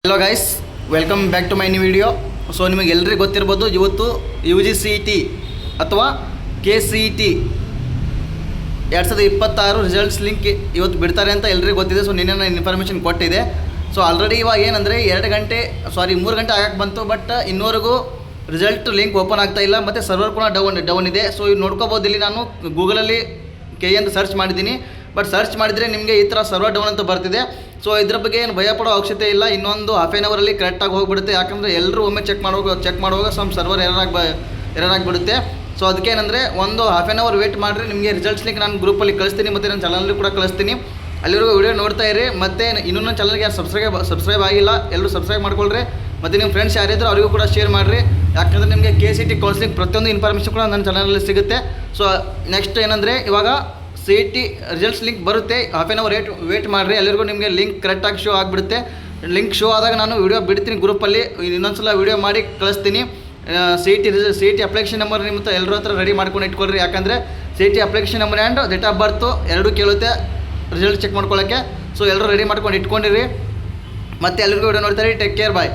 Hello guys, welcome back to my new video. So ನಿಮಗೆ ಎಲ್ಲರಿಗೂ ಗೊತ್ತಿರ್ಬೋದು, ಇವತ್ತು UGCET ಅಥವಾ KCET 2026 ರಿಸಲ್ಟ್ಸ್ ಲಿಂಕ್ ಇವತ್ತು ಬಿಡ್ತಾರೆ ಅಂತ ಎಲ್ರಿಗೂ ಗೊತ್ತಿದೆ. ಸೊ ನಿನ್ನೆ ನಾನು ಇನ್ಫಾರ್ಮೇಷನ್ ಕೊಟ್ಟಿದೆ. ಸೊ ಆಲ್ರೆಡಿ ಇವಾಗ ಏನಂದರೆ 3 ಗಂಟೆ ಆಗಕ್ಕೆ ಬಂತು, ಬಟ್ ಇನ್ನೂವರೆಗೂ ರಿಸಲ್ಟ್ ಲಿಂಕ್ ಓಪನ್ ಆಗ್ತಾ ಇಲ್ಲ, ಮತ್ತು ಸರ್ವರ್ ಕೂಡ ಡೌನ್ ಇದೆ. ಸೊ ಇವು ನೋಡ್ಕೋಬೋದು. ಇಲ್ಲಿ ನಾನು ಗೂಗಲಲ್ಲಿ KE ಅಂತ ಸರ್ಚ್ ಮಾಡಿದ್ದೀನಿ, ಬಟ್ ಸರ್ಚ್ ಮಾಡಿದರೆ ನಿಮಗೆ ಈ ಥರ ಸರ್ವರ್ ಡೌನ್ ಅಂತ ಬರ್ತಿದೆ. ಸೊ ಇದ್ರ ಬಗ್ಗೆ ಏನು ಭಯಪಡೋ ಅವಶ್ಯಕತೆ ಇಲ್ಲ. ಇನ್ನೊಂದು ಹಾಫ್ ಆನ್ ಅವರಲ್ಲಿ ಕರೆಕ್ಟಾಗಿ ಹೋಗಿಬಿಡುತ್ತೆ. ಯಾಕಂದರೆ ಎಲ್ಲರೂ ಒಮ್ಮೆ ಚೆಕ್ ಮಾಡುವಾಗ ಸರ್ವರ್ ಎರರ್ ಆಗಿಬಿಡುತ್ತೆ. ಸೊ ಅದಕ್ಕೇನೆಂದರೆ ಒಂದು ಹಾಫ್ ಆನ್ ಅವರ್ ವೇಟ್ ಮಾಡಿರಿ. ನಿಮಗೆ ರಿಸಲ್ಟ್ಸ್ ಲಿಂಕ್ ನಾನು ಗ್ರೂಪಲ್ಲಿ ಕಳಿಸ್ತೀನಿ, ಮತ್ತು ನನ್ನ ಚಾನಲಲ್ಲಿ ಕೂಡ ಕಳಿಸ್ತೀನಿ. ಅಲ್ಲಿವರೆಗೂ ವಿಡಿಯೋ ನೋಡ್ತಾ ಇರಿ. ಮತ್ತು ಇನ್ನೂ ನನ್ನ ಚಾನಲ್ಗೆ ಯಾರು ಸಬ್ಸ್ಕ್ರೈಬ್ ಆಗಿಲ್ಲ, ಎಲ್ಲರೂ ಸಬ್ಸ್ಕ್ರೈಬ್ ಮಾಡ್ಕೊಳ್ರಿ. ಮತ್ತು ನಿಮ್ಮ ಫ್ರೆಂಡ್ಸ್ ಯಾರಿದ್ರು ಅವರಿಗೂ ಕೂಡ ಶೇರ್ ಮಾಡಿರಿ. ಯಾಕಂದರೆ ನಿಮಗೆ KCET ಕೌನ್ಸಿಲಿಂಗ್ ಪ್ರತಿಯೊಂದು ಇನ್ಫಾರ್ಮೇಷನ್ ಕೂಡ ನನ್ನ ಚಾನಲಲ್ಲಿ ಸಿಗುತ್ತೆ. ಸೊ ನೆಕ್ಸ್ಟ್ ಏನಂದರೆ, ಇವಾಗ CET ರಿಸಲ್ಟ್ಸ್ ಲಿಂಕ್ ಬರುತ್ತೆ. ಹಾಫ್ ಆನ್ ಅವರ್ ವೇಟ್ ಮಾಡಿರಿ. ಅಲ್ಲಿವರೆಗೂ ನಿಮಗೆ ಲಿಂಕ್ ಕರೆಕ್ಟಾಗಿ ಶೋ ಆಗಿಬಿಡುತ್ತೆ. ಲಿಂಕ್ ಶೋ ಆದಾಗ ನಾನು ವಿಡಿಯೋ ಬಿಡ್ತೀನಿ ಗ್ರೂಪಲ್ಲಿ, ಇನ್ನೊಂದ್ಸಲ ವಿಡಿಯೋ ಮಾಡಿ ಕಳಿಸ್ತೀನಿ. CET ಅಪ್ಲಿಕೇಶನ್ ನಂಬರ್ ನಿಮ್ಮ ಎಲ್ಲರ ಹತ್ರ ರೆಡಿ ಮಾಡ್ಕೊಂಡು ಇಟ್ಕೊಳ್ರಿ. ಯಾಕಂದರೆ CET application number and date of birth ಎರಡೂ ಕೇಳುತ್ತೆ ರಿಸಲ್ಟ್ ಚೆಕ್ ಮಾಡ್ಕೊಳ್ಳೋಕ್ಕೆ. ಸೊ ಎಲ್ಲರೂ ರೆಡಿ ಮಾಡ್ಕೊಂಡು ಇಟ್ಕೊಂಡಿರಿ. ಮತ್ತು ಎಲ್ಲರಿಗೂ ವಿಡಿಯೋ ನೋಡ್ತಾರೆ. ಟೇಕ್ ಕೇರ್, ಬಾಯ್.